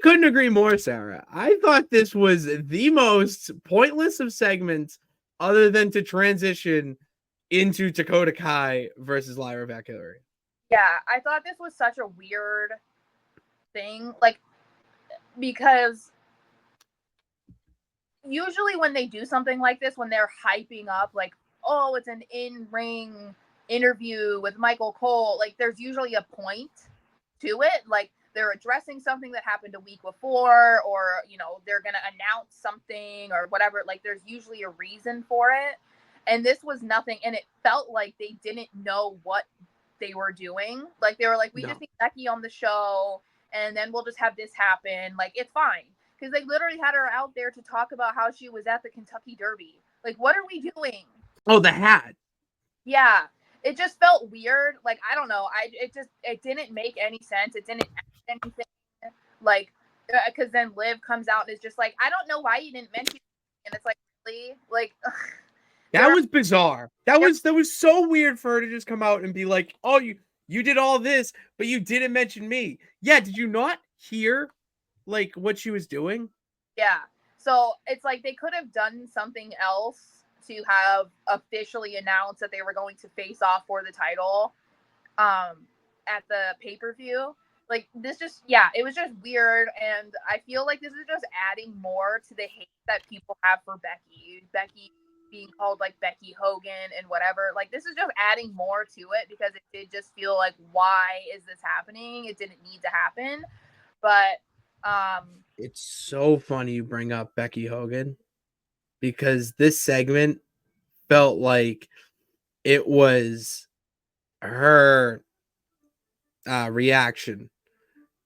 couldn't agree more, Sarah. I thought this was the most pointless of segments other than to transition into Dakota Kai versus Lyra Valkyrie. Yeah, I thought this was such a weird thing. Like, because usually when they do something like this, when they're hyping up, like, oh, it's an in-ring interview with Michael Cole, like, there's usually a point to it. Like, they're addressing something that happened a week before, or, you know, they're going to announce something or whatever. Like, there's usually a reason for it. And this was nothing. And it felt like they didn't know what they were doing. Like, they were like, we just need Becky on the show, and then we'll just have this happen. Like, it's fine. Because they literally had her out there to talk about how she was at the Kentucky Derby. Like, what are we doing? Oh, the hat. Yeah. It just felt weird. Like, I don't know. It didn't make any sense. It didn't add anything. Like, because then Liv comes out and is just like, I don't know why you didn't mention it. And it's like, really? Like, that was bizarre. That was so weird for her to just come out and be like, oh, you did all this, but you didn't mention me. Yeah, did you not hear like what she was doing? Yeah. So it's like they could have done something else to have officially announced that they were going to face off for the title at the pay-per-view. Like, this just, yeah, it was just weird, and I feel like this is just adding more to the hate that people have for Becky. Becky being called, like, Becky Hogan and whatever. Like, this is just adding more to it because it did just feel like, why is this happening? It didn't need to happen. But it's so funny you bring up Becky Hogan, because this segment felt like it was her reaction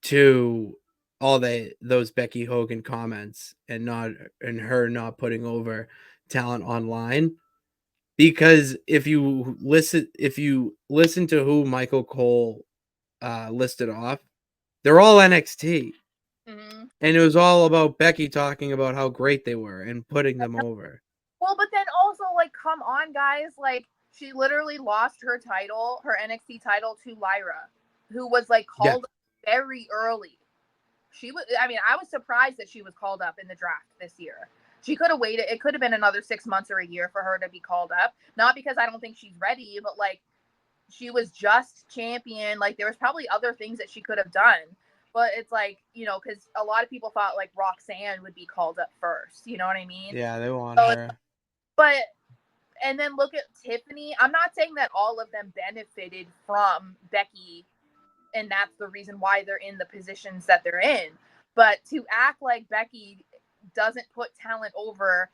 to all those Becky Hogan comments and her not putting over talent online. Because if you listen to who Michael Cole listed off, they're all NXT. mm-hmm. And it was all about Becky talking about how great they were and putting them over. Well, but then also, like, come on, guys. Like, she literally lost her title, her NXT title, to Lyra, who was, like, called very early. I mean, I was surprised that she was called up in the draft this year. She could have waited. It could have been another 6 months or a year for her to be called up. Not because I don't think she's ready, but, like, she was just champion. Like, there was probably other things that she could have done. But it's like, you know, because a lot of people thought, like, Roxanne would be called up first. You know what I mean? Yeah, they want her. But, and then look at Tiffany. I'm not saying that all of them benefited from Becky, and that's the reason why they're in the positions that they're in. But to act like Becky doesn't put talent over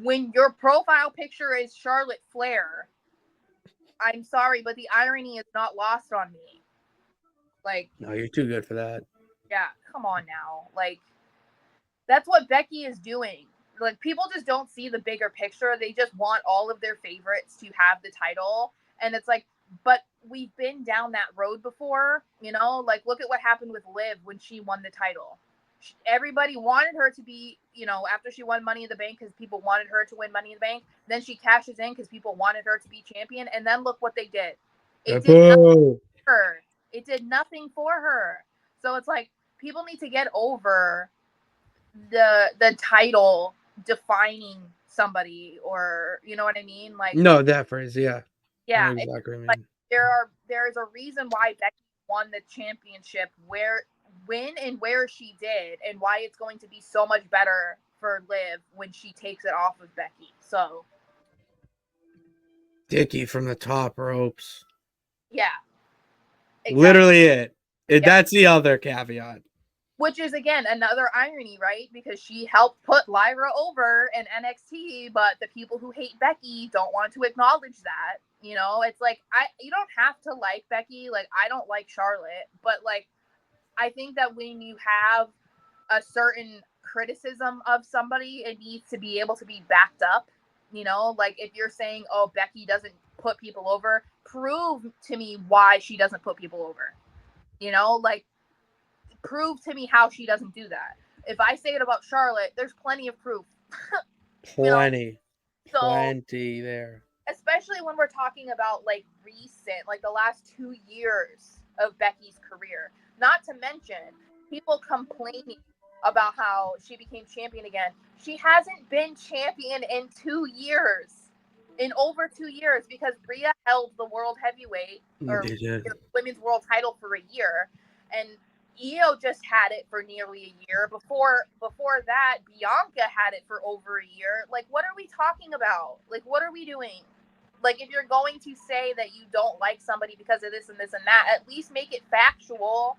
when your profile picture is Charlotte Flair, I'm sorry, but the irony is not lost on me. Like, no, you're too good for that. Yeah, come on now. Like, that's what Becky is doing. Like, people just don't see the bigger picture. They just want all of their favorites to have the title. And it's like, but we've been down that road before, you know? Like, look at what happened with Liv when she won the title. Everybody wanted her to be, you know, after she won Money in the Bank because people wanted her to win Money in the Bank. Then she cashes in because people wanted her to be champion. And then look what they did. It did nothing for her. It did nothing for her. So it's like, people need to get over the title defining somebody, or you know what I mean? Like, no, that phrase, yeah. Yeah, exactly. like, there is a reason why Becky won the championship when and where she did, and why it's going to be so much better for Liv when she takes it off of Becky. So Dickie from the top ropes. Yeah. Exactly. Literally it. That's the other caveat. Which is, again, another irony, right? Because she helped put Lyra over in NXT, but the people who hate Becky don't want to acknowledge that. You know, it's like, you don't have to like Becky. Like, I don't like Charlotte, but, like, I think that when you have a certain criticism of somebody, it needs to be able to be backed up. You know, like, if you're saying, oh, Becky doesn't put people over, prove to me why she doesn't put people over. You know, like, prove to me how she doesn't do that. If I say it about Charlotte, there's plenty of proof. Plenty. So, plenty there. Especially when we're talking about, like, recent, like, the last 2 years of Becky's career. Not to mention, people complaining about how she became champion again. She hasn't been champion in 2 years. In over 2 years, because Rhea held the world heavyweight or They did. women's world title for a year, and Io just had it for nearly a year. Before that, Bianca had it for over a year. Like, what are we talking about? Like, what are we doing? Like, if you're going to say that you don't like somebody because of this and this and that, at least make it factual.